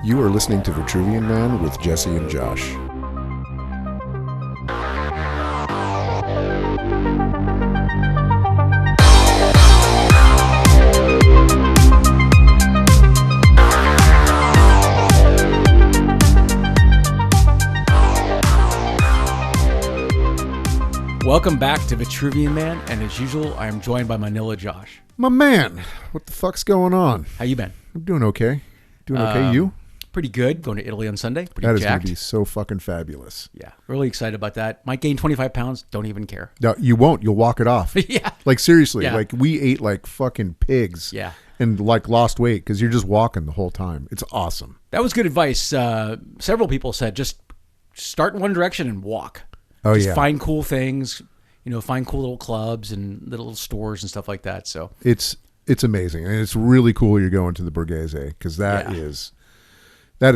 You are listening to Vitruvian Man with Jesse and Josh. Welcome back to Vitruvian Man, and as usual, I am joined by Manila Josh. My man, what the fuck's going on? How you been? I'm doing okay. Doing okay, you? Pretty good. Going to Italy on Sunday. Pretty That is jacked. going to be so fucking fabulous. Yeah, really excited about that. Might gain 25 pounds. Don't even care. No, you won't. You'll walk it off. Yeah. Like, seriously. Yeah. Like, we ate like fucking pigs. Yeah. And, like, lost weight because you're just walking the whole time. It's awesome. That was good advice. Several people said just start in one direction and walk. Oh, just yeah. find cool things, find cool little clubs and little stores and stuff like that. So It's amazing. And it's really cool you're going to the Borghese because that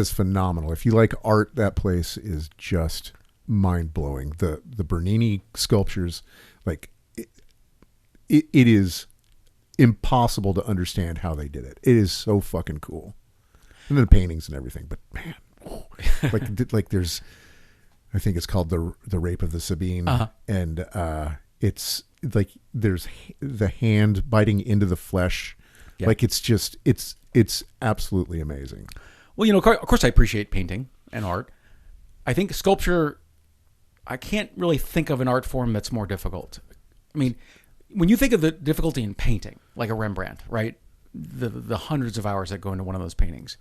is phenomenal. If you like art, that place is just mind-blowing. The Bernini sculptures, like, it is impossible to understand how they did it. It is so fucking cool. And then the paintings and everything. But, man, like there's, I think it's called the Rape of the Sabine. Uh-huh. And it's like there's the hand biting into the flesh. Yeah. Like it's absolutely amazing. Well, of course I appreciate painting and art. I think sculpture, I can't really think of an art form that's more difficult. I mean, when you think of the difficulty in painting, like a Rembrandt, right? The hundreds of hours that go into one of those paintings.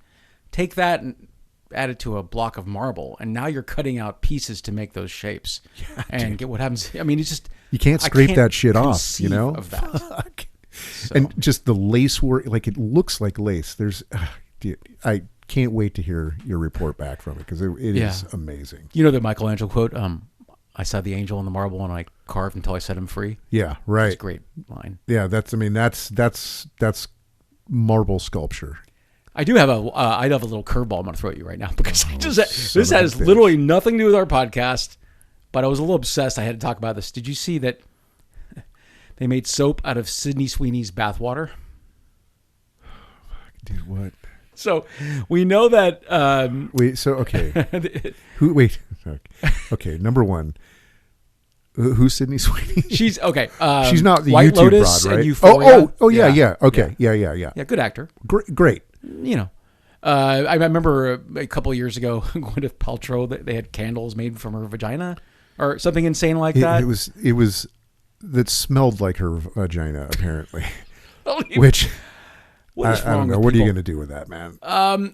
Take that and add it to a block of marble, and now you're cutting out pieces to make those shapes. Yeah, and get what happens. I mean, it's just... You can't scrape that shit off, Of that. Fuck. So. And just the lace work, like it looks like lace. There's... dude, I can't wait to hear your report back from it because it is amazing. You know the Michelangelo quote, I saw the angel in the marble and I carved until I set him free. Yeah, right. That's a great line. Yeah, that's marble sculpture. I do have I have a little curveball I'm going to throw at you right now because this has literally nothing to do with our podcast, but I was a little obsessed. I had to talk about this. Did you see that they made soap out of Sydney Sweeney's bathwater? Dude, what? So we know that. Wait. So okay. Wait. Okay. Number one. Who's Sydney Sweeney? She's okay. She's not the White YouTube Lotus broad, right? And Euphoria. Oh, yeah. Okay. Yeah. Yeah, good actor. Great. I remember a couple of years ago, Gwyneth Paltrow, they had candles made from her vagina or something insane like that. It was that smelled like her vagina, apparently. Which. I don't know. What are you going to do with that, man?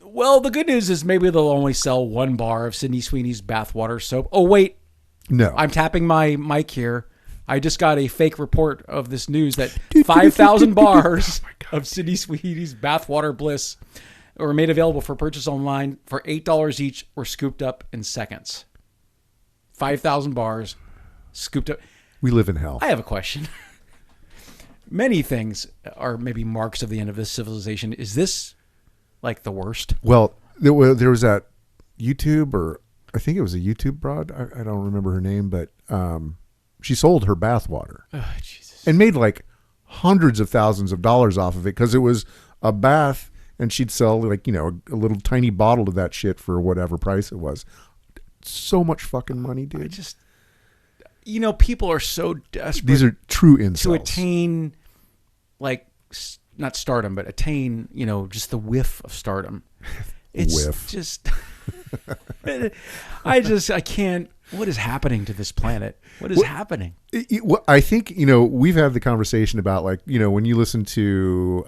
Well, the good news is maybe they'll only sell one bar of Sydney Sweeney's bathwater soap. Oh, wait. No. I'm tapping my mic here. I just got a fake report of this news that 5,000 bars of Sydney Sweeney's bathwater bliss were made available for purchase online for $8 each or scooped up in seconds. 5,000 bars scooped up. We live in hell. I have a question. Many things are maybe marks of the end of this civilization. Is this like the worst? Well, there was that YouTube, or I think it was a YouTube broad. I don't remember her name, but she sold her bathwater and made like hundreds of thousands of dollars off of it because it was a bath, and she'd sell like a little tiny bottle of that shit for whatever price it was. So much fucking money, dude. People are so desperate. These are true incels. To attain, like, not stardom, but attain, just the whiff of stardom. It's just, I can't. What is happening to this planet? What is happening? I think, we've had the conversation about like, when you listen to,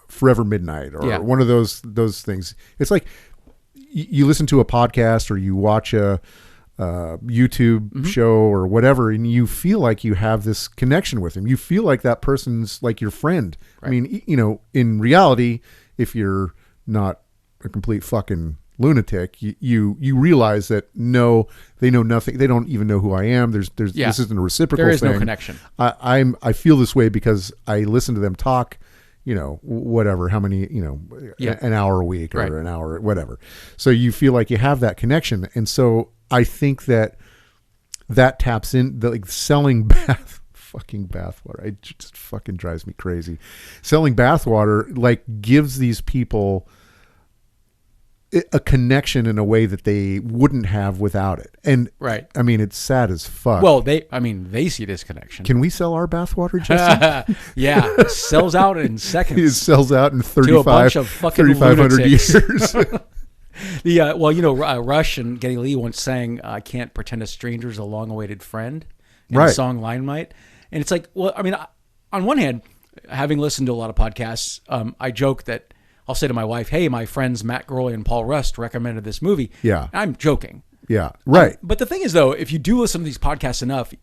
Forever Midnight or one of those things, it's like you listen to a podcast or you watch a YouTube show or whatever, and you feel like you have this connection with him. You feel like that person's like your friend. Right. I mean, in reality, if you're not a complete fucking lunatic, you realize that no, they know nothing. They don't even know who I am. This isn't a reciprocal thing. There is no connection. I feel this way because I listen to them talk, whatever, how many, an hour a week or an hour, whatever. So you feel like you have that connection. And so I think that taps in the like selling fucking bathwater. It just fucking drives me crazy. Selling bathwater like gives these people a connection in a way that they wouldn't have without it. And Right. I mean, it's sad as fuck. Well, they see this connection. Can we sell our bathwater, Justin? Yeah, it sells out in It seconds. sells out in To a bunch of fucking 3,500 lunatics. years. Rush and Geddy Lee once sang, "I can't pretend a stranger's a long-awaited friend," in Right. the song "Limelight," and it's like, well, I mean, on one hand, having listened to a lot of podcasts, I joke that I'll say to my wife, "Hey, my friends Matt Groening and Paul Rust recommended this movie." Yeah. I'm joking. Yeah, right. But the thing is, though, if you do listen to these podcasts enough,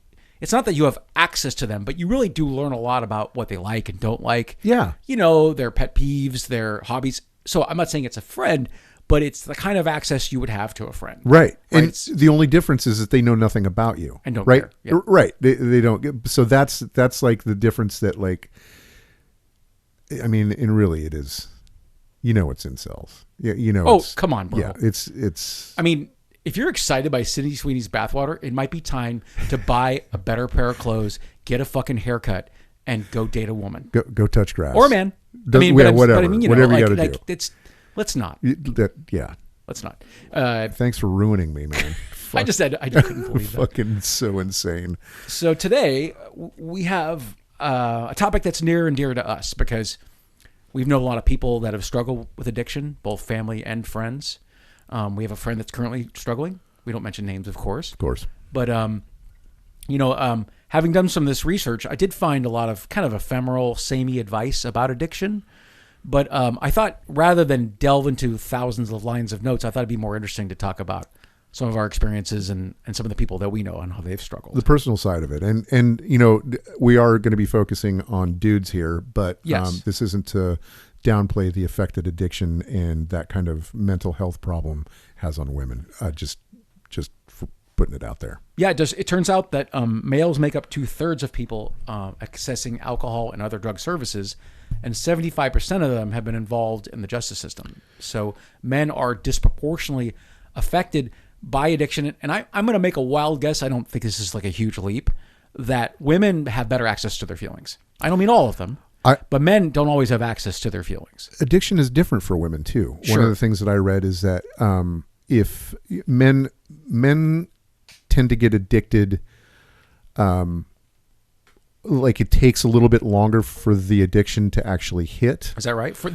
it's not that you have access to them, but you really do learn a lot about what they like and don't like. Yeah. Their pet peeves, their hobbies. So I'm not saying it's a friend, but it's the kind of access you would have to a friend. Right. And Right. the only difference is that they know nothing about you. And don't right? care. Yeah. Right. They don't get, so that's like the difference that, like, I mean, and really it is, it's incels. Yeah. Oh, it's, come on, bro. yeah, it's, I mean, if you're excited by Sydney Sweeney's bathwater, it might be time to buy a better pair of clothes, get a fucking haircut, and go date a woman. go touch grass. Or a man. Whatever you got to do. Let's not. Yeah. Let's not. Thanks for ruining me, man. I just couldn't believe that. Fucking so insane. So today we have a topic that's near and dear to us because we've known a lot of people that have struggled with addiction, both family and friends. We have a friend that's currently struggling. We don't mention names, of course. Of course. But, having done some of this research, I did find a lot of kind of ephemeral, samey advice about addiction. But I thought rather than delve into thousands of lines of notes, I thought it'd be more interesting to talk about some of our experiences and some of the people that we know and how they've struggled. The personal side of it. And we are going to be focusing on dudes here, but Yes. this isn't to downplay the effect that addiction and that kind of mental health problem has on women. Just for putting it out there. Yeah, it does. It turns out that males make up 2/3 of people accessing alcohol and other drug services, and 75% of them have been involved in the justice system. So men are disproportionately affected by addiction. And I'm going to make a wild guess. I don't think this is like a huge leap, that women have better access to their feelings. I don't mean all of them, but men don't always have access to their feelings. Addiction is different for women too. Sure. One of the things that I read is that if men tend to get addicted, like it takes a little bit longer for the addiction to actually hit. Is that right? For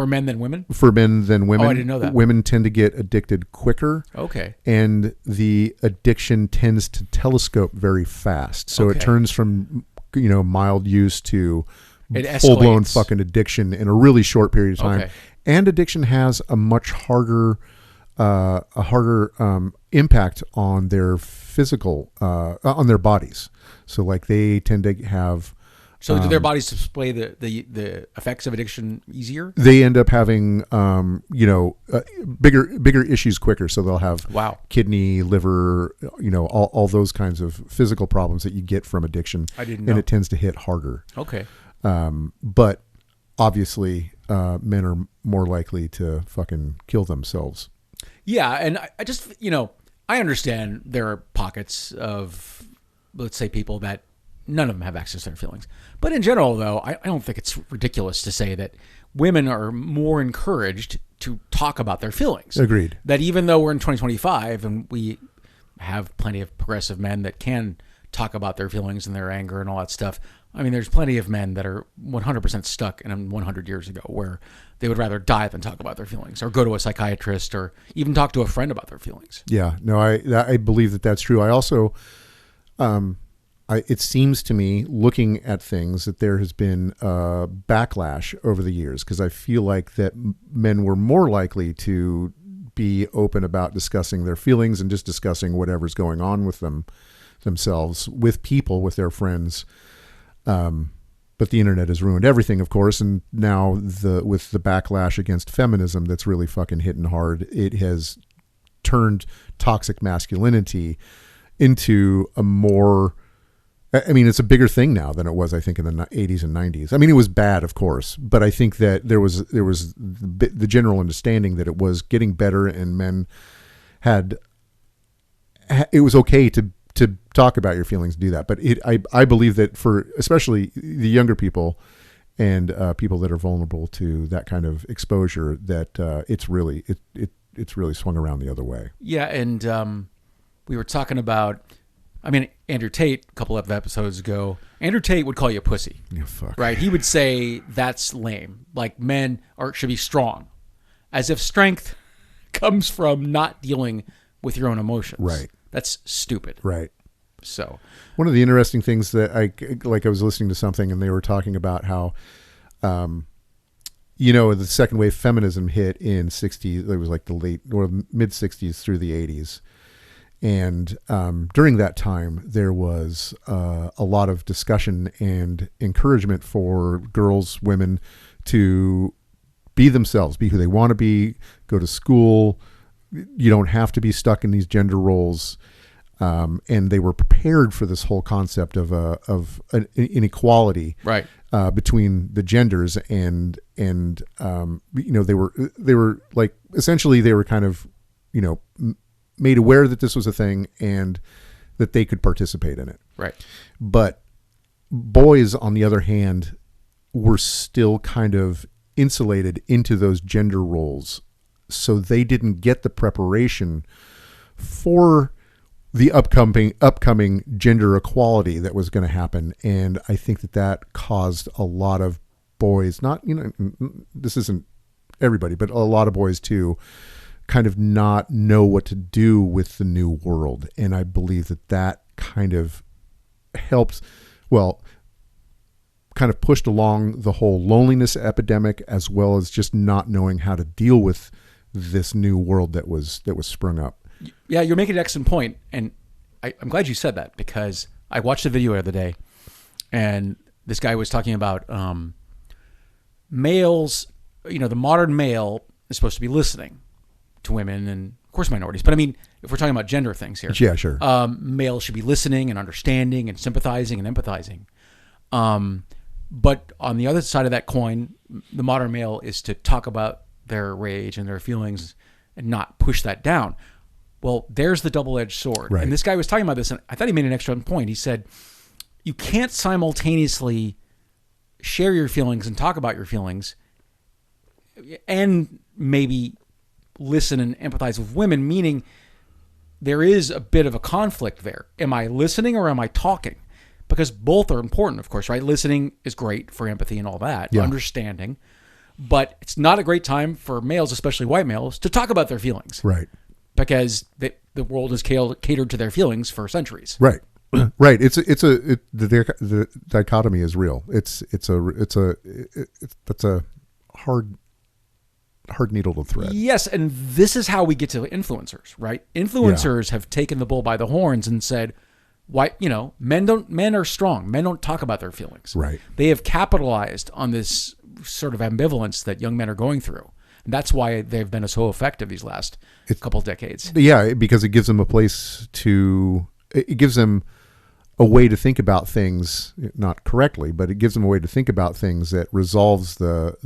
men than women? For men than women. Oh, I didn't know that. Women tend to get addicted quicker. Okay. And the addiction tends to telescope very fast. So Okay. it turns from, mild use to It full-blown escalates. fucking addiction in a really short period of time. Okay. And addiction has a much harder impact on their physical, on their bodies. So like they tend to have, So do their bodies display the effects of addiction easier? they end up having, bigger issues quicker. So they'll have Wow. kidney, liver, all those kinds of physical problems that you get from addiction. I didn't And know. it tends to hit harder. Okay. But obviously, men are more likely to fucking kill themselves. Yeah, and I just, I understand there are pockets of, let's say, people that none of them have access to their feelings. But in general, though, I don't think it's ridiculous to say that women are more encouraged to talk about their feelings. Agreed. That even though we're in 2025 and we have plenty of progressive men that can talk about their feelings and their anger and all that stuff, I mean, there's plenty of men that are 100% stuck in 100 years ago where they would rather die than talk about their feelings or go to a psychiatrist or even talk to a friend about their feelings. Yeah, no, I believe that that's true. I also, it seems to me, looking at things, that there has been a backlash over the years because I feel like that men were more likely to be open about discussing their feelings and just discussing whatever's going on with themselves, with people, with their friends. But the internet has ruined everything, of course, and now with the backlash against feminism that's really fucking hitting hard, it has turned toxic masculinity into a more, I mean, it's a bigger thing now than it was, I think, in the 80s and 90s. I mean, it was bad, of course, but I think that there was the general understanding that it was getting better, and men it was okay to talk about your feelings, do that. But I believe that for especially the younger people and people that are vulnerable to that kind of exposure, that it's really swung around the other way. Yeah, and we were talking about, I mean, Andrew Tate a couple of episodes ago. Andrew Tate would call you a pussy. Yeah, fuck. Right? He would say that's lame. Like men should be strong, as if strength comes from not dealing with your own emotions. Right. That's stupid. Right. So one of the interesting things that I was listening to something and they were talking about how, the second wave feminism hit in '60s. It was like the late or mid '60s through the '80s. And during that time, there was a lot of discussion and encouragement for girls, women to be themselves, be who they want to be, go to school. You don't have to be stuck in these gender roles. And they were prepared for this whole concept of an inequality, right, between the genders, and they were like, essentially they were kind of made aware that this was a thing and that they could participate in it. Right. But boys, on the other hand, were still kind of insulated into those gender roles, so they didn't get the preparation for the upcoming gender equality that was going to happen. And I think that caused a lot of boys, not, this isn't everybody, but a lot of boys too, kind of not know what to do with the new world. And I believe that kind of helped, kind of pushed along the whole loneliness epidemic, as well as just not knowing how to deal with this new world that was sprung up. Yeah, you're making an excellent point, and I'm glad you said that, because I watched a video the other day, and this guy was talking about males. The modern male is supposed to be listening to women and, of course, minorities. But I mean, if we're talking about gender things here, yeah, sure. Males should be listening and understanding and sympathizing and empathizing. But on the other side of that coin, the modern male is to talk about their rage and their feelings and not push that down. Well, there's the double-edged sword. Right. And this guy was talking about this, and I thought he made an excellent point. He said, you can't simultaneously share your feelings and talk about your feelings and maybe listen and empathize with women, meaning there is a bit of a conflict there. Am I listening or am I talking? Because both are important, of course, right? Listening is great for empathy and all that, understanding. But it's not a great time for males, especially white males, to talk about their feelings. Right. Because the world has catered to their feelings for centuries. Right. Right. The dichotomy is real. That's a hard needle to thread. Yes, and this is how we get to influencers, right? Influencers have taken the bull by the horns and said, "Why, men are strong. Men don't talk about their feelings." Right. They have capitalized on this sort of ambivalence that young men are going through. And that's why they've been so effective these last couple of decades. Yeah, because it gives them it gives them a way to think about things, not correctly, but it gives them a way to think about things that resolves the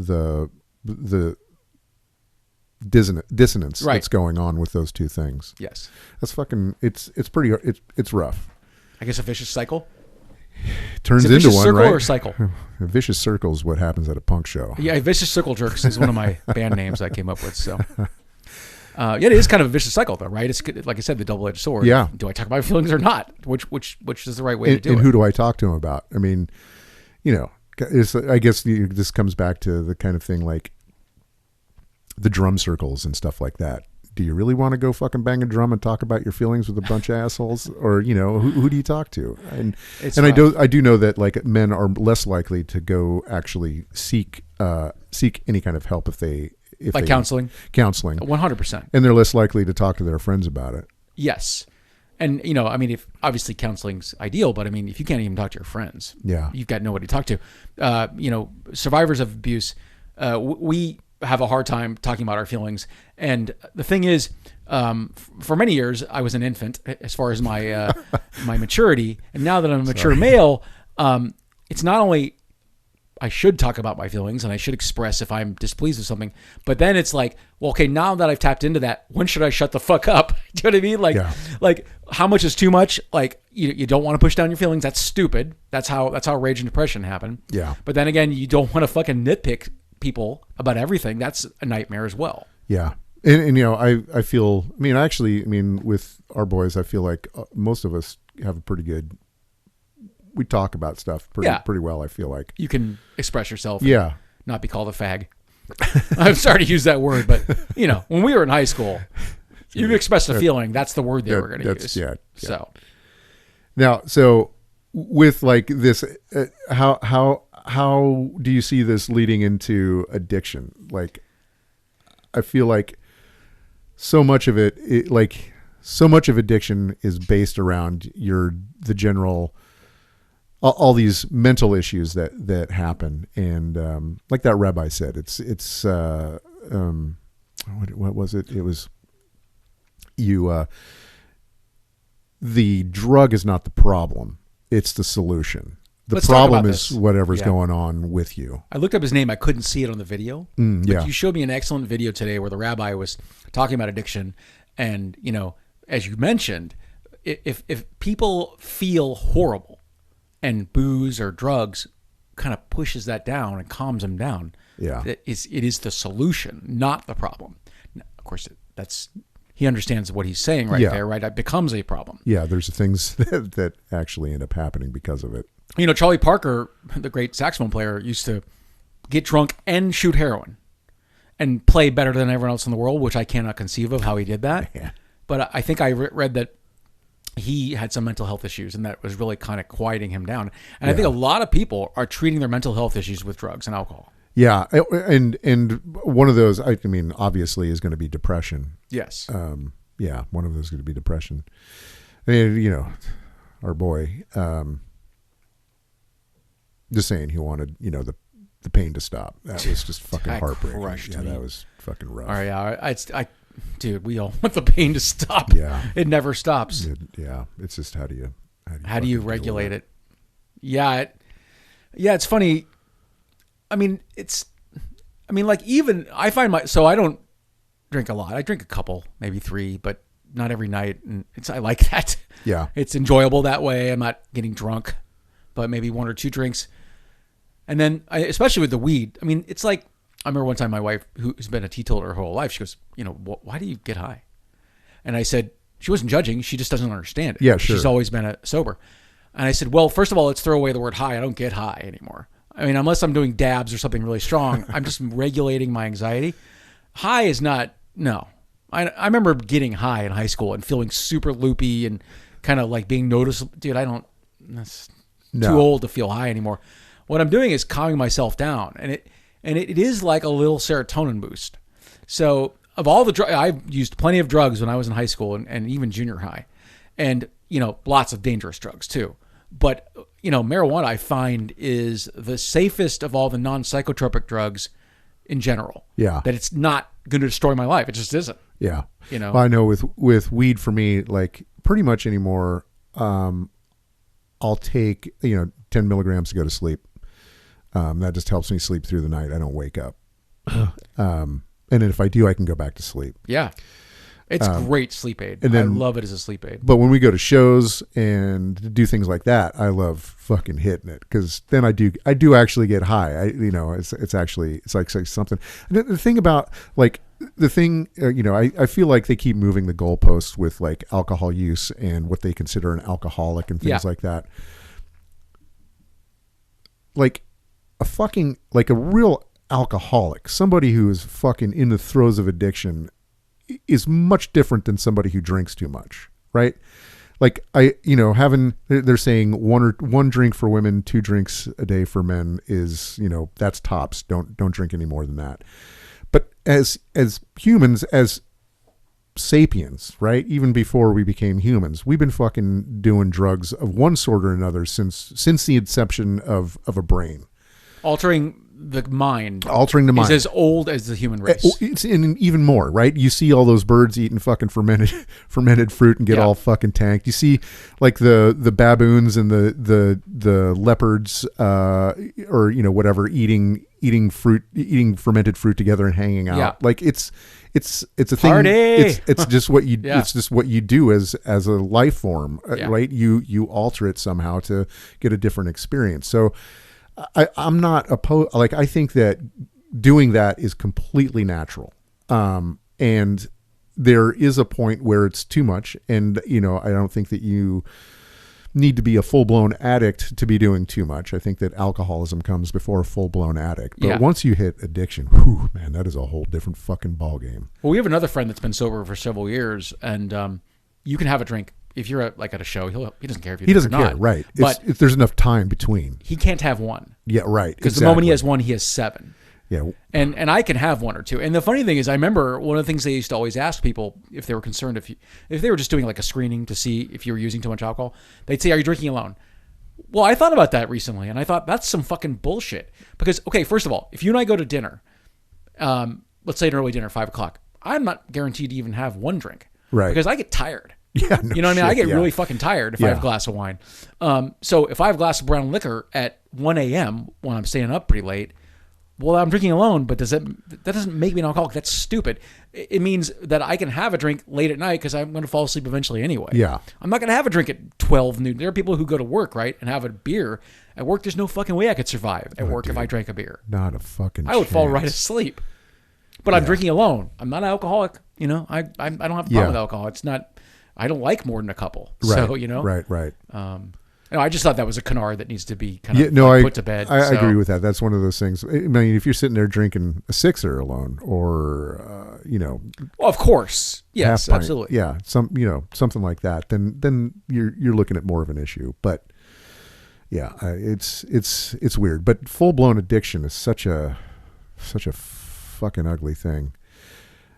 dissonance that's going on with those two things. Yes. That's fucking, it's rough. I guess a vicious cycle. Turns into one, circle right? Or cycle? A vicious circle is what happens at a punk show. Yeah, Vicious Circle Jerks is one of my band names I came up with. So, it is kind of a vicious cycle, though, right? It's like I said, the double-edged sword. Yeah. Do I talk about my feelings or not? Which is the right way to do it? And who do I talk to them about? I mean, I guess this comes back to the kind of thing like the drum circles and stuff like that. Do you really want to go fucking bang a drum and talk about your feelings with a bunch of assholes? Or, who do you talk to? And I do know that like men are less likely to go actually seek any kind of help if they counseling. 100%. And they're less likely to talk to their friends about it. Yes. And, if obviously counseling's ideal, but I mean, if you can't even talk to your friends, you've got nobody to talk to. Survivors of abuse, we have a hard time talking about our feelings. And the thing is, for many years, I was an infant as far as my my maturity. And now that I'm a mature male, it's not only I should talk about my feelings and I should express if I'm displeased with something, but then it's like, well, okay, now that I've tapped into that, when should I shut the fuck up? Do you know what I mean? Like how much is too much? Like you don't want to push down your feelings. That's stupid. That's how rage and depression happen. Yeah. But then again, you don't want to fucking nitpick people about everything. That's a nightmare as well. Yeah. And I feel, with our boys, I feel like most of us have a pretty good, we talk about stuff pretty well, I feel like. You can express yourself. Yeah. Not be called a fag. I'm sorry to use that word, but when we were in high school, you expressed a feeling. That's the word they were going to use. Yeah. So now, with like this, how do you see this leading into addiction? Like, I feel like so much of addiction is based around the general, all these mental issues that happen. And, like that rabbi said, what was it? It was the drug is not the problem. It's the solution. The problem is whatever's going on with you. I looked up his name. I couldn't see it on the video. But you showed me an excellent video today where the rabbi was talking about addiction. And, as you mentioned, if people feel horrible and booze or drugs kind of pushes that down and calms them down, it is the solution, not the problem. Now, of course, he understands what he's saying there, right? It becomes a problem. Yeah, there's things that actually end up happening because of it. Charlie Parker, the great saxophone player, used to get drunk and shoot heroin and play better than everyone else in the world, which I cannot conceive of how he did that. Yeah. But I think I read that he had some mental health issues and that was really kind of quieting him down. And I think a lot of people are treating their mental health issues with drugs and alcohol. Yeah. And one of those, obviously is going to be depression. Yes. One of those is going to be depression. And, our boy, just saying he wanted, the pain to stop. That was just fucking heartbreaking. Yeah, that was fucking rough. All right, dude, we all want the pain to stop. Yeah, it never stops. It's just how do you regulate it? Yeah, it's funny. Even I find so I don't drink a lot. I drink a couple, maybe 3, but not every night, and I like that. Yeah, it's enjoyable that way. I'm not getting drunk, but maybe 1 or 2 drinks. And then, especially with the weed, it's like, I remember one time my wife, who's been a teetotaler her whole life, she goes, why do you get high? And I said, she wasn't judging, she just doesn't understand it. Yeah, sure. She's always been sober. And I said, well, first of all, let's throw away the word high. I don't get high anymore. Unless I'm doing dabs or something really strong, I'm just regulating my anxiety. High is not, no. I remember getting high in high school and feeling super loopy and kind of like being noticeable. Dude, that's too old to feel high anymore. What I'm doing is calming myself down, and it is like a little serotonin boost. So of all the drugs, I've used plenty of drugs when I was in high school and even junior high, and lots of dangerous drugs too. But marijuana I find is the safest of all the non-psychotropic drugs in general. Yeah, that it's not going to destroy my life. It just isn't. Yeah, well, I know with weed for me, like pretty much anymore, I'll take 10 milligrams to go to sleep. That just helps me sleep through the night. I don't wake up. And then if I do, I can go back to sleep. Yeah. It's great sleep aid. And then, I love it as a sleep aid. But when we go to shows and do things like that, I love fucking hitting it because then I do actually get high. It's like something. And the thing about I feel like they keep moving the goalposts with like alcohol use and what they consider an alcoholic and things like that. Like a real alcoholic, somebody who is fucking in the throes of addiction is much different than somebody who drinks too much, right? Like they're saying one drink for women, 2 drinks a day for men is, that's tops. Don't drink any more than that. But as humans, as sapiens, right? Even before we became humans, we've been fucking doing drugs of one sort or another since the inception of a brain. Altering the mind. Altering the mind is as old as the human race. It's in even more, right? You see all those birds eating fucking fermented fruit and get all fucking tanked. You see like the baboons and the leopards, or whatever, eating fermented fruit together and hanging out. Yeah. Like it's a Party! thing. It's just what you it's just what you do as a life form, right? You alter it somehow to get a different experience. So I'm not opposed. Like, I think that doing that is completely natural. And there is a point where it's too much. And, I don't think that you need to be a full-blown addict to be doing too much. I think that alcoholism comes before a full-blown addict. But once you hit addiction, whew, man, that is a whole different fucking ballgame. Well, we have another friend that's been sober for several years, and you can have a drink. If you're at a show, he doesn't care if you drink or not. He doesn't care, right. But if there's enough time between. He can't have one. Yeah, right. Because the moment he has one, he has 7. Yeah. And I can have 1 or 2. And the funny thing is, I remember one of the things they used to always ask people if they were concerned, if they were just doing like a screening to see if you were using too much alcohol, they'd say, "Are you drinking alone?" Well, I thought about that recently, and I thought that's some fucking bullshit. Because, okay, first of all, if you and I go to dinner, let's say an early dinner, 5 o'clock, I'm not guaranteed to even have 1 drink. Right. Because I get tired. Yeah, no you know what I mean? shit, I get really fucking tired if I have a glass of wine. So if I have a glass of brown liquor at 1 a.m. when I'm staying up pretty late, well, I'm drinking alone, but that doesn't make me an alcoholic. That's stupid. It means that I can have a drink late at night because I'm going to fall asleep eventually anyway. Yeah. I'm not going to have a drink at 12 noon. There are people who go to work, right, and have a beer. At work, there's no fucking way I could survive at work if I drank a beer. Not a fucking I would fall chance. right asleep. But I'm drinking alone. I'm not an alcoholic. I don't have a problem with alcohol. It's not... I don't like more than a couple. Right. So, Right. I just thought that was a canard that needs to be kind of put to bed. I agree with that. That's one of those things. I mean, if you're sitting there drinking a sixer alone, or well, of course, yes, half pint, absolutely, yeah, something like that, then you're looking at more of an issue. But yeah, it's weird. But full blown addiction is such a fucking ugly thing.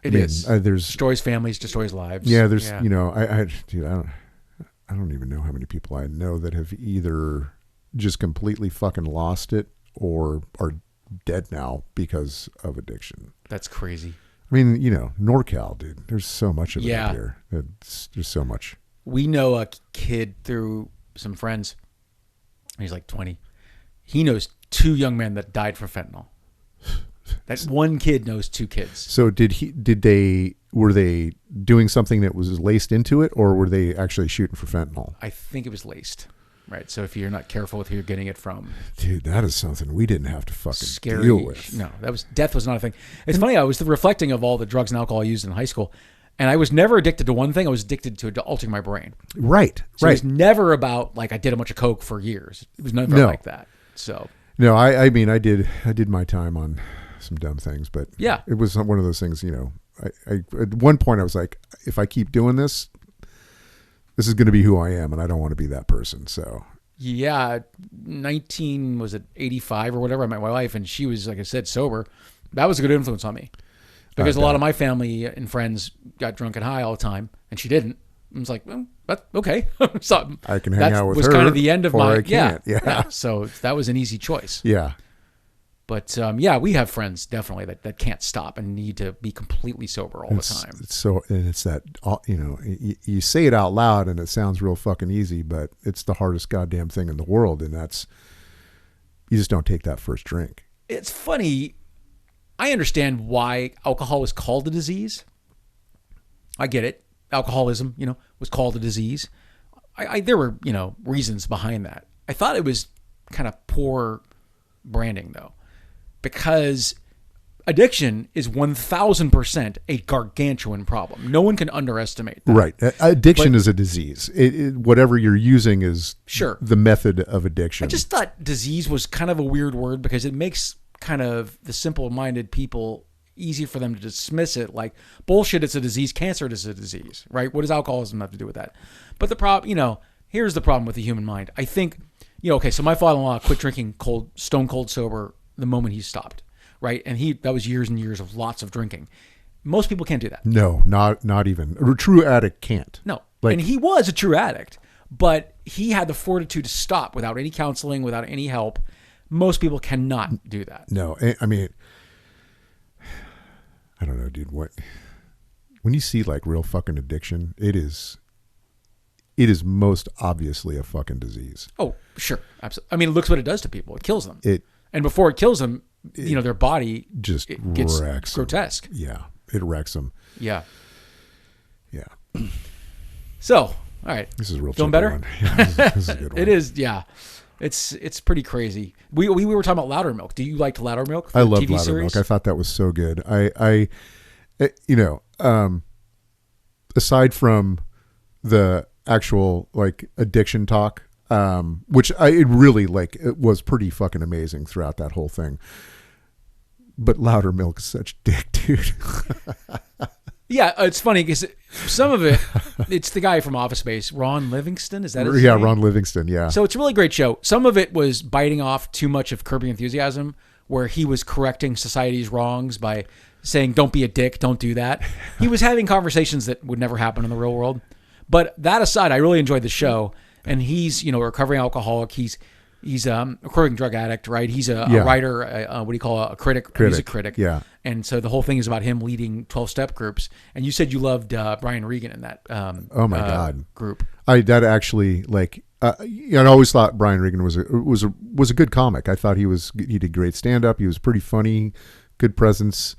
It is. There's destroys families, destroys lives. Yeah, there's I don't even know how many people I know that have either just completely fucking lost it or are dead now because of addiction. That's crazy. I mean, NorCal, dude. There's so much of it out here. There's so much. We know a kid through some friends. He's like 20. He knows 2 young men that died from fentanyl. That one kid knows 2 kids. So were they doing something that was laced into it, or were they actually shooting for fentanyl? I think it was laced. Right. So if you're not careful with who you're getting it from. Dude, that is something we didn't have to fucking deal with. No, death was not a thing. It's funny, I was reflecting of all the drugs and alcohol I used in high school, and I was never addicted to one thing. I was addicted to altering my brain. Right. So it was never about like I did a bunch of coke for years. It was never like that. So no, I mean I did my time on some dumb things, but yeah, it was one of those things. I at one point I was like, if I keep doing this is going to be who I am, and I don't want to be that person. So yeah, 85 or whatever, I met my wife, and she was, like I said, sober. That was a good influence on me because a lot of my family and friends got drunk and high all the time, and she didn't. I was like, well, that's okay. So I can hang out with her. That was kind of the end of my yeah. So that was an easy choice. Yeah. But we have friends definitely that can't stop and need to be completely sober all the time. It's that, you say it out loud and it sounds real fucking easy, but it's the hardest goddamn thing in the world. And you just don't take that first drink. It's funny. I understand why alcohol is called a disease. I get it. Alcoholism, was called a disease. There were, reasons behind that. I thought it was kind of poor branding though. Because addiction is 1,000% a gargantuan problem. No one can underestimate that. Right. Addiction is a disease. Whatever you're using is the method of addiction. I just thought disease was kind of a weird word because it makes kind of the simple-minded people easy for them to dismiss it like, bullshit, it's a disease. Cancer is a disease, right? What does alcoholism have to do with that? But the problem, here's the problem with the human mind. I think, okay, so my father-in-law quit drinking stone cold sober the moment he stopped, right? And that was years and years of lots of drinking. Most people can't do that. No, not even. A true addict can't. No. And he was a true addict, but he had the fortitude to stop without any counseling, without any help. Most people cannot do that. No, I mean, I don't know, dude. When you see like real fucking addiction, it is most obviously a fucking disease. Oh, sure. Absolutely. I mean, look what it does to people. It kills them. And before it kills them, their body just gets wrecks grotesque. them. Yeah. It wrecks them. Yeah. Yeah. So, all right. This is a real feeling better. One. Yeah, this is a good one. It is. Yeah. It's pretty crazy. We were talking about Loudermilk. Do you like Loudermilk? I love Loudermilk. I thought that was so good. Aside from the actual like addiction talk, which it really like it was pretty fucking amazing throughout that whole thing. But Loudermilk is such dick, dude. Yeah, it's funny because some of it's the guy from Office Space, Ron Livingston. Is that his name? Ron Livingston, yeah. So it's a really great show. Some of it was biting off too much of Curb Your Enthusiasm, where he was correcting society's wrongs by saying, don't be a dick, don't do that. He was having conversations that would never happen in the real world. But that aside, I really enjoyed the show. And he's, a recovering alcoholic. He's a recovering drug addict, right? He's a writer, what do you call a critic? He's a critic. Yeah. And so the whole thing is about him leading 12-step groups. And you said you loved Brian Regan in that oh my God. group. That actually, like, I always thought Brian Regan was a good comic. I thought he did great stand-up. He was pretty funny, good presence.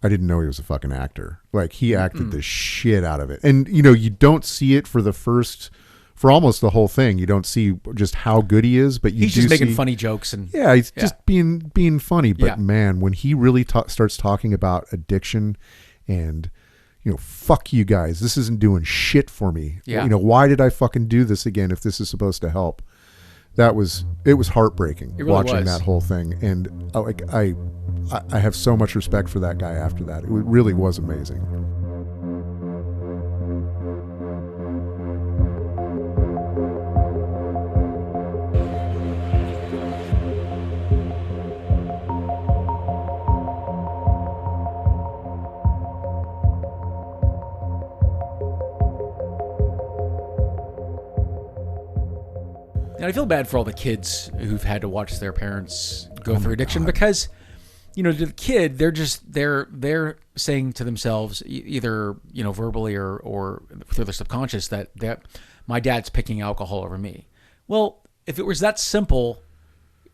I didn't know he was a fucking actor. Like, he acted the shit out of it. And, you don't see it for almost the whole thing. You don't see just how good he is, but he's just making funny jokes. And he's just being funny. But man, when he really starts talking about addiction and, fuck you guys, this isn't doing shit for me. Yeah. Why did I fucking do this again if this is supposed to help? It was heartbreaking watching that whole thing. And I have so much respect for that guy after that. It really was amazing. And I feel bad for all the kids who've had to watch their parents go through addiction because, to the kid, they're saying to themselves either, verbally or through their subconscious that my dad's picking alcohol over me. Well, if it was that simple,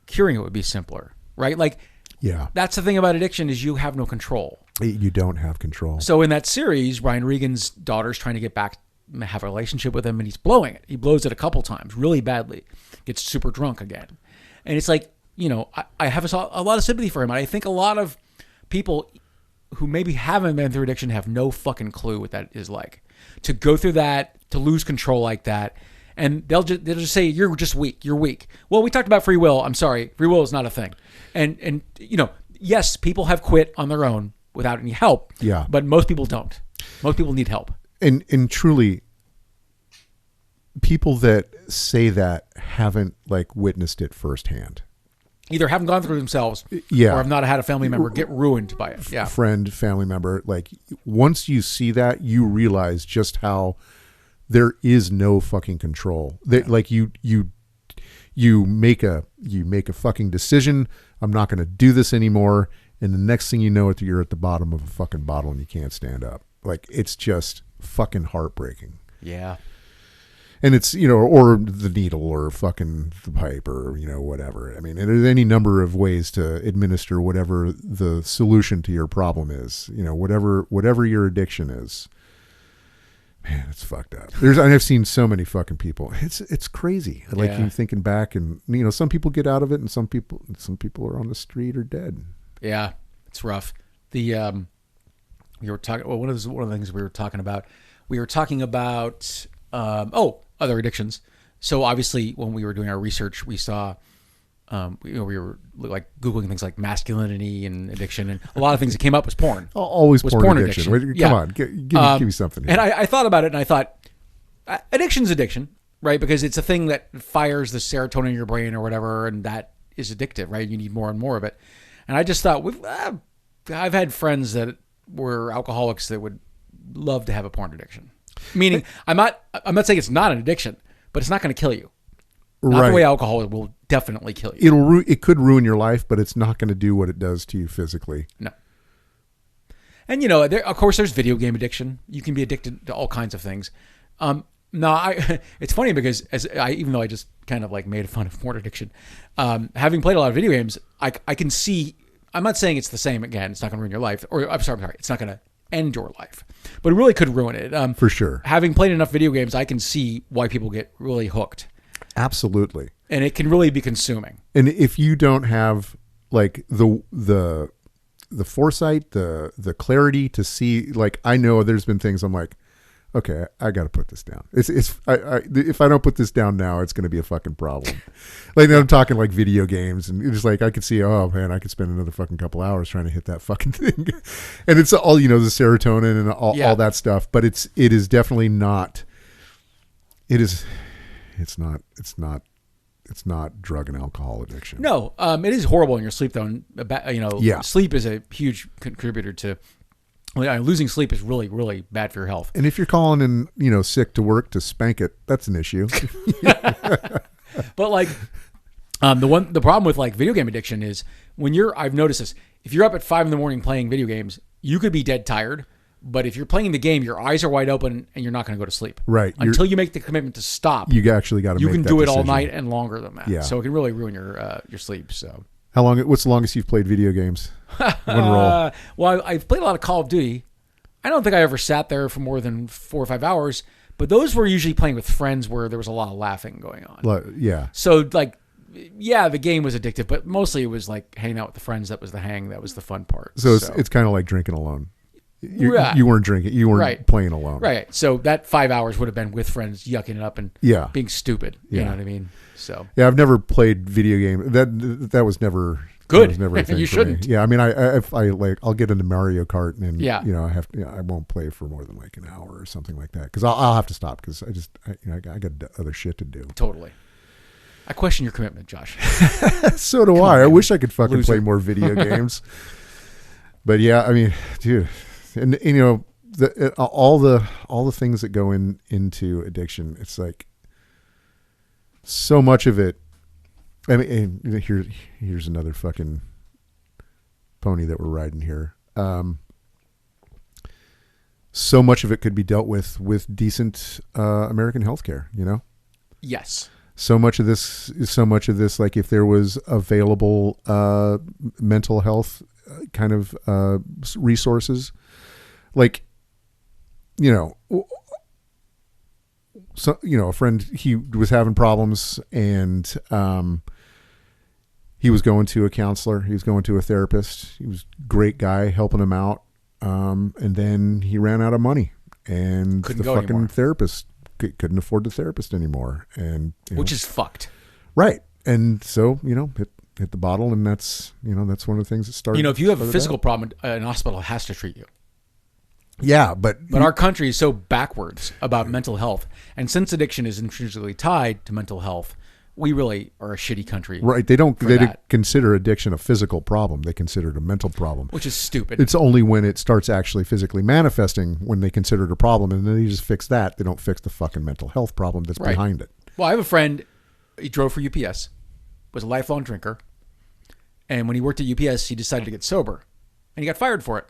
curing it would be simpler, right? Like, yeah, that's the thing about addiction is you have no control. You don't have control. So in that series, Brian Regan's daughter's trying to get back, have a relationship with him, and he's blowing it. He blows it a couple times really badly, gets super drunk again. And it's like, I have a lot of sympathy for him. And I think a lot of people who maybe haven't been through addiction have no fucking clue what that is like. To go through that, to lose control like that. And they'll just say, you're just weak. You're weak. Well, we talked about free will. I'm sorry. Free will is not a thing. And yes, people have quit on their own without any help. Yeah. But most people don't. Most people need help. And truly, people that say that haven't like witnessed it firsthand. Either haven't gone through themselves, or have not had a family member get ruined by it. Yeah, friend, family member. Like once you see that, you realize just how there is no fucking control. That like you make a fucking decision. I'm not going to do this anymore, and the next thing you know, you're at the bottom of a fucking bottle and you can't stand up. Like it's just fucking heartbreaking. Yeah. And it's, or the needle or fucking the pipe or, whatever. I mean, there's any number of ways to administer whatever the solution to your problem is, whatever your addiction is. Man, it's fucked up. I've seen so many fucking people. It's crazy. Like you thinking back and, some people get out of it and some people are on the street or dead. Yeah. It's rough. We were talking, one of the things we were talking about, other addictions. So obviously when we were doing our research, we saw, we were like Googling things like masculinity and addiction, and a lot of things that came up was porn. Always porn addiction. Come on, give me something here. And I thought about it and I thought, addiction's addiction, right? Because it's a thing that fires the serotonin in your brain or whatever, and that is addictive, right? You need more and more of it. And I just thought, I've had friends that were alcoholics that would love to have a porn addiction. Meaning, I'm not saying it's not an addiction, but it's not going to kill you. Not Right. the way alcohol will definitely kill you. It could ruin your life, but it's not going to do what it does to you physically. No. And you know, of course, there's video game addiction. You can be addicted to all kinds of things. No, it's funny because even though I just kind of like made fun of porn addiction, having played a lot of video games, I can see. I'm not saying it's the same. Again, it's not going to ruin your life, or I'm sorry, it's not going to end your life, but it really could ruin it. For sure. Having played enough video games, I can see why people get really hooked, Absolutely. and it can really be consuming. And if you don't have like the foresight, the clarity to see, like, I know there's been things I'm like, okay, I got to put this down. If I don't put this down now, it's going to be a fucking problem. Like, I'm talking like video games, and it's like I could see, oh man, I could spend another fucking couple hours trying to hit that fucking thing, and it's all, you know, the serotonin and all that stuff. But it is definitely not. It's not drug and alcohol addiction. No, it is horrible in your sleep though. And, you know, sleep is a huge contributor to. Losing sleep is really, really bad for your health. And if you're calling in, you know, sick to work to spank it, that's an issue. But like, the problem with like video game addiction is I've noticed this. If you're up at 5 a.m. playing video games, you could be dead tired. But if you're playing the game, your eyes are wide open and you're not going to go to sleep. Right. Until you make the commitment to stop. You actually got to. You make can that do it decision. all night and longer than that. Yeah. So it can really ruin your sleep. So. How long? What's the longest you've played video games? One roll. Well, I've played a lot of Call of Duty. I don't think I ever sat there for more than 4 or 5 hours, but those were usually playing with friends where there was a lot of laughing going on. Yeah. So like, yeah, the game was addictive, but mostly it was like hanging out with the friends. That was the hang. That was the fun part. So it's kind of like drinking alone. You weren't drinking. You weren't Right. playing alone. Right. So that 5 hours would have been with friends, yucking it up and being stupid. You know what I mean? So yeah, I've never played video game. That was never good. That was never a thing You for shouldn't. Me. Yeah, I mean, if I like, I'll get into Mario Kart and Yeah. you know, I won't play for more than like an hour or something like that because I'll have to stop because I got other shit to do. Totally. I question your commitment, Josh. So do I. I wish I could fucking Loser. play more video games. But yeah, I mean, dude, and you know, all the things that go into addiction, it's like so much of it. I mean, and here's another fucking pony that we're riding here. So much of it could be dealt with decent American healthcare, you know? Yes. So much of this, like if there was available mental health kind of resources, like, you know, so, you know, a friend, he was having problems and he was going to a counselor. He was going to a therapist. He was a great guy helping him out. And then he ran out of money and Couldn't the go fucking anymore. therapist couldn't afford the therapist anymore. And Which is fucked. right. And so, you know, hit the bottle, and that's one of the things that started. You know, if you have a started physical out. problem, an hospital has to treat you. Yeah, but But our country is so backwards about mental health. And since addiction is intrinsically tied to mental health, we really are a shitty country. right, they don't that. consider addiction a physical problem. They consider it a mental problem. Which is stupid. It's only when it starts actually physically manifesting when they consider it a problem, and then they just fix that. They don't fix the fucking mental health problem that's Right. behind it. Well, I have a friend, he drove for UPS, was a lifelong drinker. And when he worked at UPS, he decided to get sober. And he got fired for it.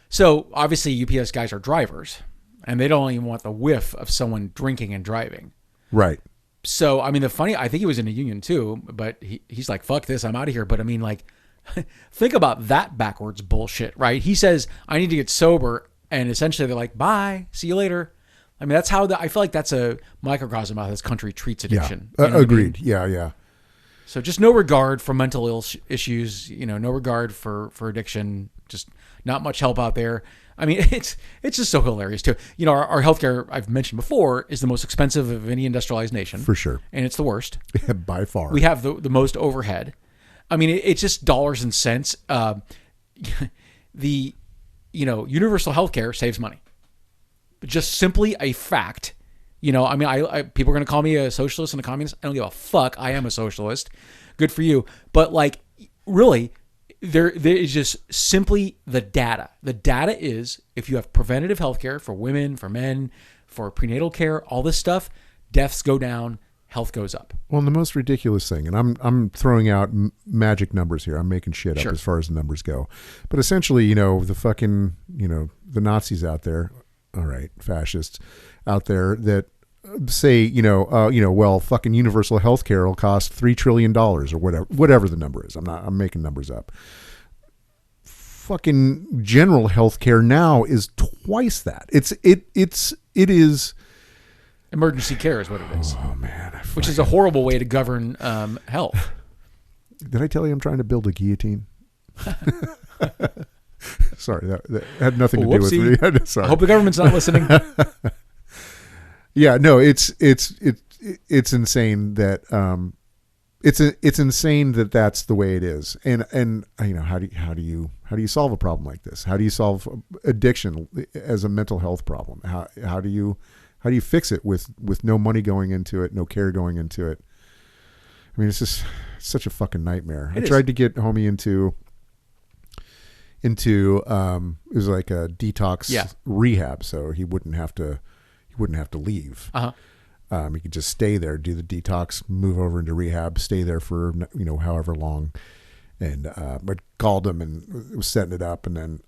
So obviously UPS guys are drivers. And they don't even want the whiff of someone drinking and driving. Right. So, I mean, I think he was in a union too, but he's like, fuck this, I'm out of here. But I mean, like, think about that backwards bullshit, right? He says, I need to get sober. And essentially they're like, bye, see you later. I mean, that's how I feel like that's a microcosm of how this country treats addiction. Yeah. You know what I Agreed. mean? Yeah. So just no regard for mental issues, you know, no regard for addiction, just not much help out there. I mean, it's just so hilarious too. You know, our healthcare, I've mentioned before, is the most expensive of any industrialized nation. For sure. And it's the worst. By far. We have the most overhead. I mean, it's just dollars and cents. The, you know, universal healthcare saves money. Just simply a fact. You know, I mean, I people are going to call me a socialist and a communist. I don't give a fuck. I am a socialist. Good for you. But like, really, there is just simply the data. The data is if you have preventative healthcare for women, for men, for prenatal care, all this stuff, deaths go down, health goes up. Well, and the most ridiculous thing, and I'm throwing out magic numbers here. I'm making shit up as far as the numbers go. But essentially, the fucking, the Nazis out there, all right, fascists out there that say, well, fucking universal health care will cost $3 trillion or whatever the number is. I'm making numbers up. Fucking general health care now is twice that. It is emergency care is what it is. Oh man, which is a horrible way to govern health. Did I tell you I'm trying to build a guillotine? Sorry, that had nothing to do with me. Sorry. I hope the government's not listening. Yeah, no, it's insane that it's insane that that's the way it is. And how do you solve a problem like this? How do you solve addiction as a mental health problem? How do you fix it with no money going into it, no care going into it? I mean, it's just such a fucking nightmare. I tried to get homie into it was like a detox rehab, so he wouldn't have to leave. He could just stay there, do the detox, move over into rehab, stay there for however long. And but called him and was setting it up, and then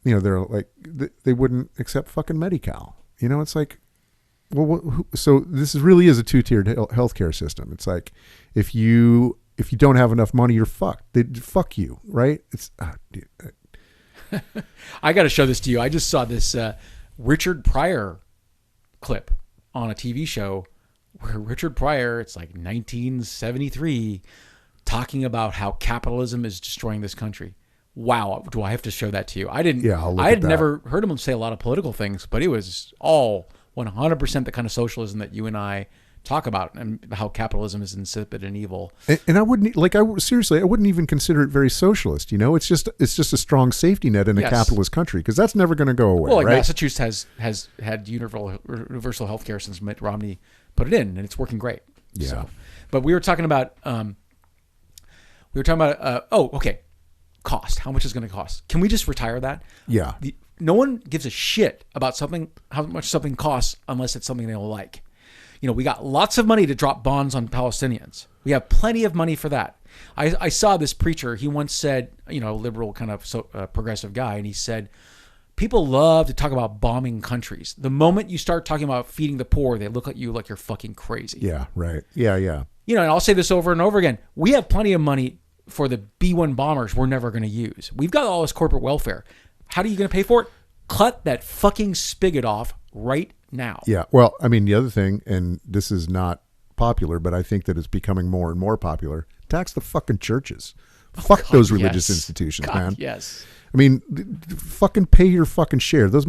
they're like they wouldn't accept fucking Medi-Cal. It's like, well, so this really is a two-tiered healthcare system. It's like if you don't have enough money, you're fucked. Fuck you, right? It's dude. I got to show this to you. I just saw this Richard Pryor clip on a TV show where Richard Pryor, it's like 1973, talking about how capitalism is destroying this country. Wow, do I have to show that to you? I didn't. Yeah, I had never heard him say a lot of political things, but it was all 100% the kind of socialism that you and I talk about, and how capitalism is insipid and evil. And I wouldn't seriously, I wouldn't even consider it very socialist. It's just a strong safety net in a capitalist country, because that's never going to go away. Well, right? Massachusetts has had universal health care since Mitt Romney put it in, and it's working great. Yeah. So, but we were talking about cost. How much is going to cost? Can we just retire that? Yeah. No one gives a shit about how much something costs unless it's something they don't like. We got lots of money to drop bombs on Palestinians. We have plenty of money for that. I saw this preacher. He once said, liberal kind of progressive guy, and he said, people love to talk about bombing countries. The moment you start talking about feeding the poor, they look at you like you're fucking crazy. Yeah, right. Yeah. And I'll say this over and over again. We have plenty of money for the B-1 bombers we're never going to use. We've got all this corporate welfare. How are you going to pay for it? Cut that fucking spigot off right now. Yeah. Well, I mean, the other thing, and this is not popular, but I think that it's becoming more and more popular, tax the fucking churches. Fuck those religious institutions, man. Yes. I mean, fucking pay your fucking share. Those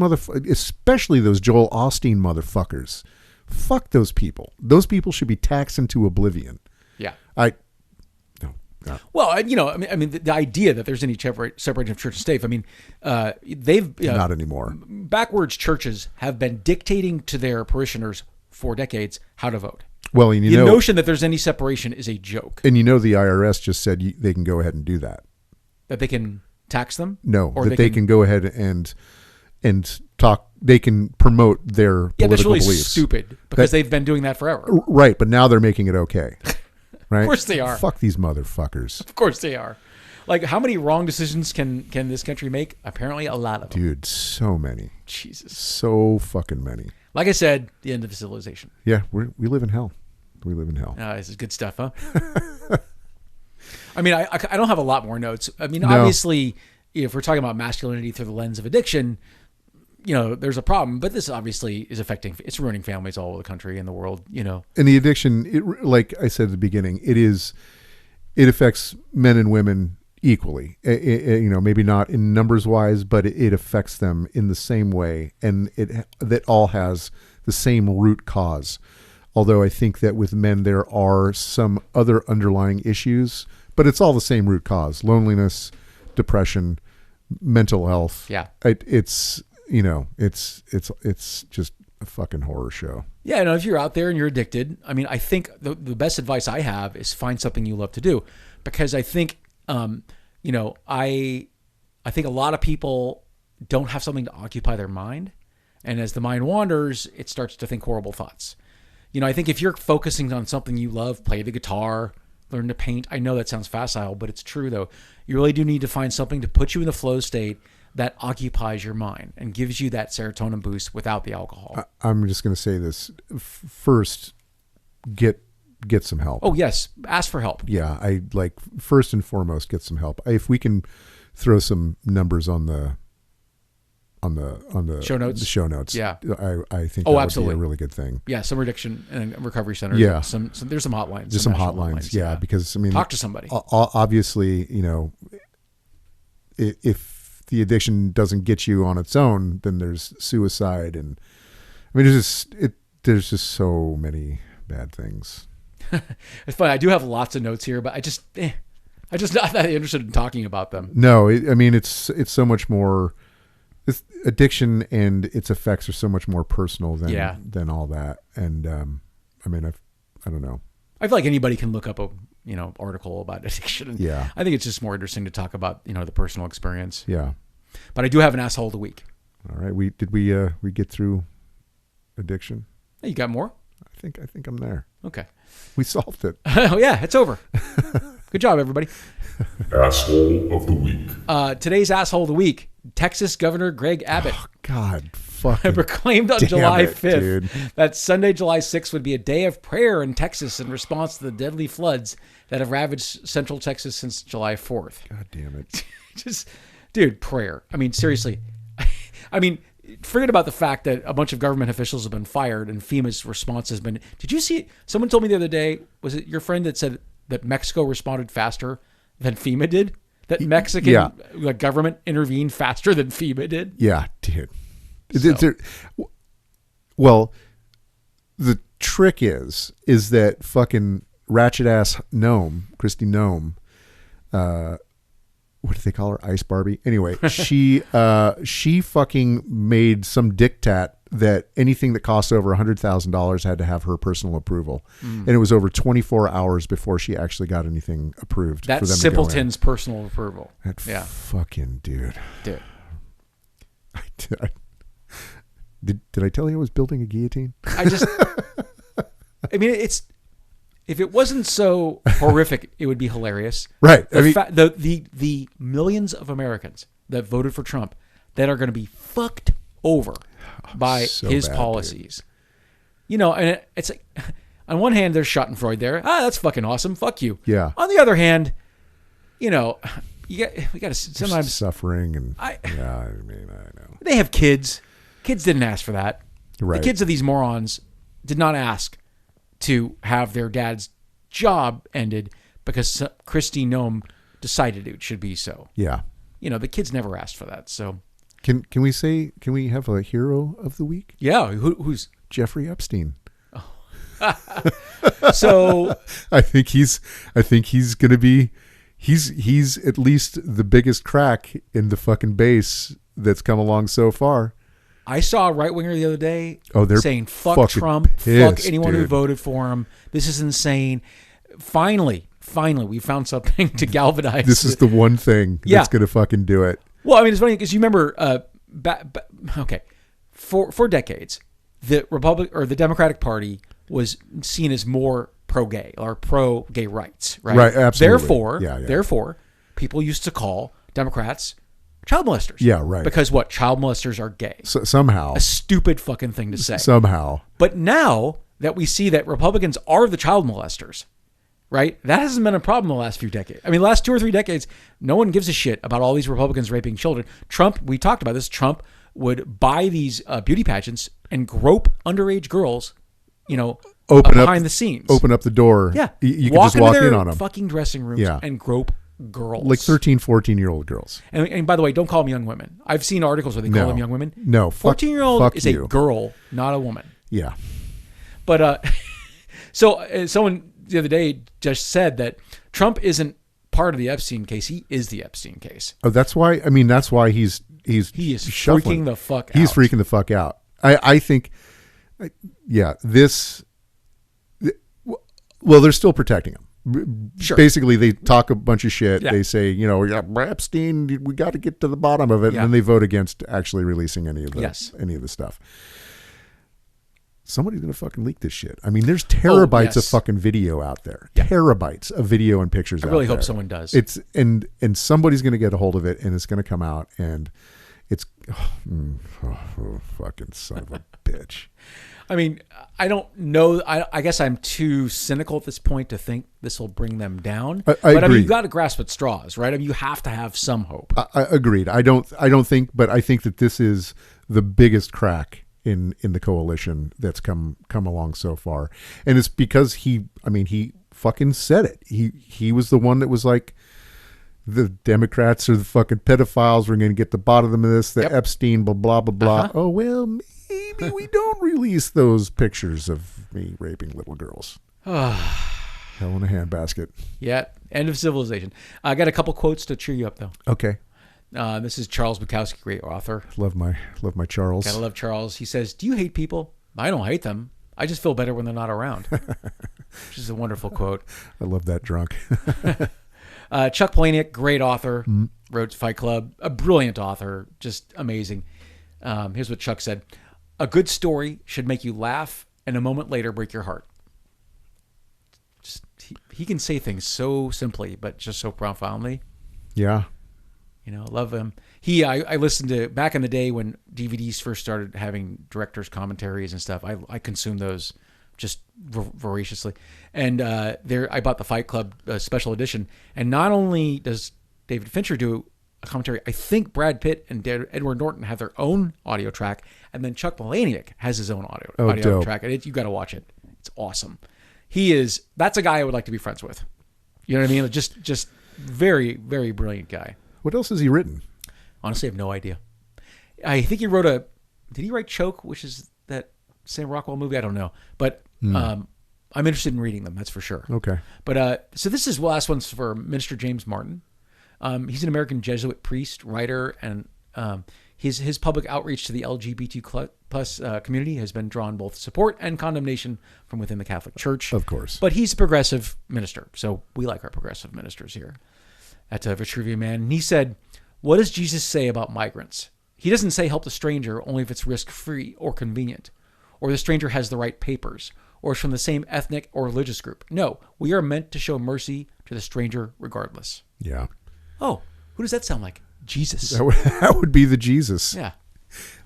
especially those Joel Osteen motherfuckers. Fuck those people. Those people should be taxed into oblivion. Yeah. Well, the idea that there's any separation of church and state, they've not anymore. Backwards churches have been dictating to their parishioners for decades how to vote. Well, and the notion that there's any separation is a joke. And the IRS just said they can go ahead and do that. That they can tax them? No, or that they can go ahead and talk. They can promote their political that's really beliefs. Stupid, because they've been doing that forever. Right, but now they're making it okay. Right? Of course they are. Fuck these motherfuckers. Of course they are. Like, how many wrong decisions can this country make? Apparently a lot of them. Dude, so many. Jesus. So fucking many. Like I said, the end of civilization. Yeah, we live in hell. We live in hell. This is good stuff, huh? I don't have a lot more notes. Obviously, if we're talking about masculinity through the lens of addiction, there's a problem, but this obviously is it's ruining families all over the country and the world, And the addiction, like I said at the beginning, it affects men and women equally. Maybe not in numbers wise, but it affects them in the same way, and that all has the same root cause. Although I think that with men there are some other underlying issues, but it's all the same root cause: loneliness, depression, mental health. Yeah, it's just a fucking horror show. Yeah, if you're out there and you're addicted, I think the best advice I have is find something you love to do, because I think, I think a lot of people don't have something to occupy their mind, and as the mind wanders, it starts to think horrible thoughts. I think if you're focusing on something you love, play the guitar, learn to paint. I know that sounds facile, but it's true though. You really do need to find something to put you in the flow state that occupies your mind and gives you that serotonin boost without the alcohol. I'm just going to say this first, get some help. Oh yes. Ask for help. Yeah. I like first and foremost, get some help. If we can throw some numbers on the show notes. The show notes. Yeah. I think that absolutely. Would be a really good thing. Yeah. Some addiction and recovery centers. Yeah. There's some hotlines. Just some hotlines. Yeah. Because I mean, talk to somebody. Obviously, if the addiction doesn't get you on its own, then there's suicide. And I mean, there's just so many bad things. It's funny. I do have lots of notes here, but I just not that interested in talking about them. No, it's so much more. It's addiction and its effects are so much more personal than all that. And I don't know. I feel like anybody can look up a article about addiction. And yeah, I think it's just more interesting to talk about the personal experience. Yeah, but I do have an asshole of the week. All right, we get through addiction. Hey, you got more? I think I'm there. Okay, we solved it. Oh yeah, it's over. Good job, everybody. Asshole of the week. Today's asshole of the week: Texas Governor Greg Abbott. Oh, God, fucking proclaimed on July 5th dude. that Sunday, July 6th would be a day of prayer in Texas in response to the deadly floods that have ravaged central Texas since July 4th. God damn it. Just, dude, prayer. I mean, seriously. I mean, forget about the fact that a bunch of government officials have been fired and FEMA's response has been... Did you see... Someone told me the other day, was it your friend that said that Mexico responded faster than FEMA did? That Mexican government intervened faster than FEMA did? Yeah, dude. Well, the trick is that fucking ratchet ass gnome, Christy Gnome, what do they call her? Ice Barbie. Anyway, she fucking made some diktat that anything that costs over $100,000 had to have her personal approval, and it was over 24 hours before she actually got anything approved. That's for them simpleton's personal approval. That fucking dude. Did I tell you I was building a guillotine? I mean, if it wasn't so horrific, it would be hilarious. Right. The millions of Americans that voted for Trump that are going to be fucked over by his policies. Dude. And it's like, on one hand, there's Schadenfreude there. That's fucking awesome. Fuck you. Yeah. On the other hand, we got to sometimes suffering and I know they have kids. Kids didn't ask for that. Right. The kids of these morons did not ask to have their dad's job ended because Christy Gnome decided it should be so. Yeah. The kids never asked for that. So can we have a hero of the week? Yeah. Who's Jeffrey Epstein? So I think he's going to be, he's at least the biggest crack in the fucking base that's come along so far. I saw a right-winger the other day saying, fuck Trump, pissed, fuck anyone who voted for him. This is insane. Finally, we found something to galvanize. This is the one thing that's going to fucking do it. Well, I mean, it's funny because you remember, for decades, the Republic or the Democratic Party was seen as more pro-gay or pro-gay rights, right? Right, absolutely. Therefore, people used to call Democrats child molesters. Yeah, right. Because child molesters are gay. So, somehow. A stupid fucking thing to say. Somehow. But now that we see that Republicans are the child molesters, right? That hasn't been a problem the last few decades. I mean, last 2 or 3 decades, no one gives a shit about all these Republicans raping children. Trump, we talked about this, Trump would buy these beauty pageants and grope underage girls, behind the scenes. Open up the door. Yeah. You can just walk in on them. Fucking dressing rooms and grope girls. Like 13, 14-year-old girls. And by the way, don't call them young women. I've seen articles where they call them young women. No. 14-year-old is a girl, not a woman. Yeah. But so someone the other day just said that Trump isn't part of the Epstein case. He is the Epstein case. Oh, that's why. I mean, that's why he is freaking the fuck out. He's freaking the fuck out. I think, well, they're still protecting him. Sure. Basically, they talk a bunch of shit. Yeah. They say, Epstein, we got to get to the bottom of it, and then they vote against actually releasing any of the stuff. somebody's going to fucking leak this shit. I mean, there's terabytes of fucking video out there. Yeah. Terabytes of video and pictures out there. I really hope someone does. It's and somebody's going to get a hold of it, and it's going to come out, and it's fucking son of a bitch. I mean, I don't know. I guess I'm too cynical at this point to think this will bring them down. I agree. I mean, you've got to grasp at straws, right? I mean, you have to have some hope. I agreed. I don't think, but I think that this is the biggest crack in the coalition that's come along so far. And it's because he fucking said it. He was the one that was like, the Democrats are the fucking pedophiles. We're going to get the bottom of this. The Epstein, blah, blah, blah, blah. Uh-huh. Oh, well, maybe we don't release those pictures of me raping little girls. Hell in a handbasket. Yeah. End of civilization. I got a couple quotes to cheer you up, though. Okay. This is Charles Bukowski, great author. Love my Charles. Gotta love Charles. He says, "Do you hate people? I don't hate them. I just feel better when they're not around." Which is a wonderful quote. I love that drunk. Chuck Palahniuk, great author, wrote Fight Club, a brilliant author, just amazing. Here's what Chuck said: "A good story should make you laugh and a moment later break your heart." Just, he can say things so simply, but just so profoundly. Yeah. You know, love him. I listened to, back in the day when DVDs first started having director's commentaries and stuff, I consumed those just voraciously. And I bought the Fight Club special edition. And not only does David Fincher do a commentary, I think Brad Pitt and Edward Norton have their own audio track. And then Chuck Palahniuk has his own audio track. And you got to watch it. It's awesome. That's a guy I would like to be friends with. You know what I mean? Just very, very brilliant guy. What else has he written? Honestly, I have no idea. I think he wrote did he write Choke, which is that Sam Rockwell movie? I don't know. But I'm interested in reading them, that's for sure. Okay. But so this is the last one's for Minister James Martin. He's an American Jesuit priest, writer, and his public outreach to the LGBT plus community has been drawn both support and condemnation from within the Catholic Church. Of course. But he's a progressive minister, so we like our progressive ministers here at Vitruvian Man. And he said, "What does Jesus say about migrants? He doesn't say help the stranger only if it's risk-free or convenient, or the stranger has the right papers, or is from the same ethnic or religious group. No, we are meant to show mercy to the stranger regardless." Yeah. Oh, who does that sound like? Jesus. That would be the Jesus. Yeah.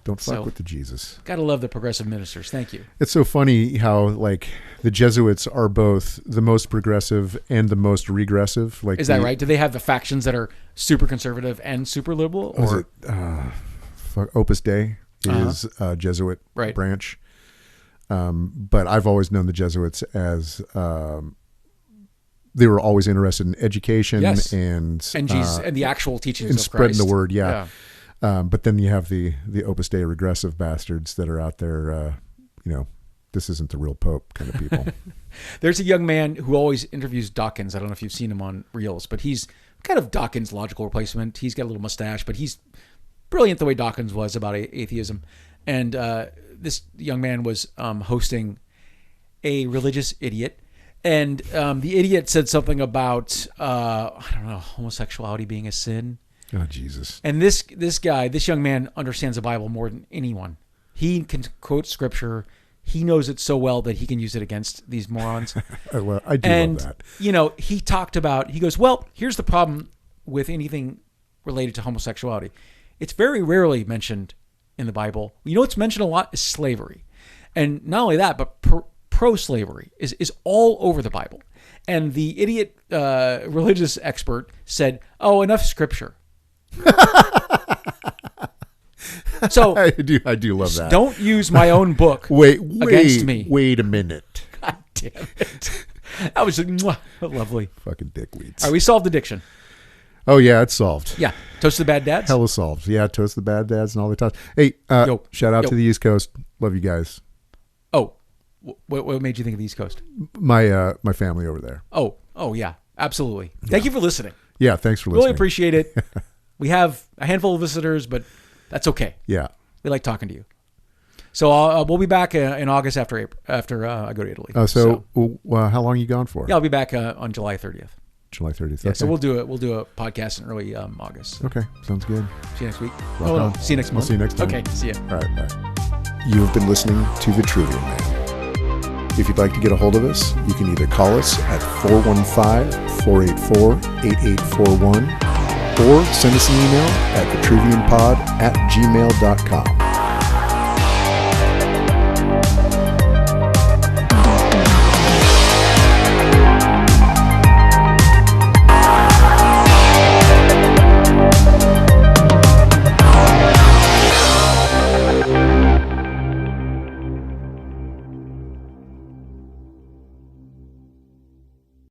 Don't fuck with the Jesus. Gotta love the progressive ministers. Thank you. It's so funny how like the Jesuits are both the most progressive and the most regressive. Like, is that right? Do they have the factions that are super conservative and super liberal? Or Opus Dei is a Jesuit branch. But I've always known the Jesuits as they were always interested in education and Jesus and the actual teachings and of spreading Christ. the word. Yeah. But then you have the Opus Dei regressive bastards that are out there, this isn't the real Pope kind of people. There's a young man who always interviews Dawkins. I don't know if you've seen him on Reels, but he's kind of Dawkins' logical replacement. He's got a little mustache, but he's brilliant the way Dawkins was about atheism. And this young man was hosting a religious idiot. And the idiot said something about, homosexuality being a sin. Oh, Jesus. And this young man understands the Bible more than anyone. He can quote scripture. He knows it so well that he can use it against these morons. Well, I do love that. He talked about, he goes, well, here's the problem with anything related to homosexuality. It's very rarely mentioned in the Bible. What's mentioned a lot is slavery. And not only that, but pro-slavery is all over the Bible. And the idiot religious expert said, oh, enough scripture. So I do love that. Don't use my own book against me. Wait a minute. God damn it. That was lovely. Fucking dickweeds. All right, we solved addiction. Oh, yeah, it's solved. Yeah. Toast to the bad dads? Hella solved. Yeah, toast to the bad dads and all the time. Hey, shout out to the East Coast. Love you guys. Oh, what made you think of the East Coast? My family over there. Oh, yeah, absolutely. Thank you for listening. Yeah, thanks for listening. Really appreciate it. We have a handful of visitors, but that's okay. Yeah. We like talking to you. So we'll be back in August after I go to Italy. So how long are you gone for? Yeah, I'll be back on July 30th. July 30th. Yeah, okay. So we'll do a podcast in early August. Okay, sounds good. See you next week. See you next month. I'll see you next time. Okay, see you. All right, bye. You have been listening to Vitruvian Man. If you'd like to get a hold of us, you can either call us at 415-484-8841 or send us an email at vitruvianpod@gmail.com.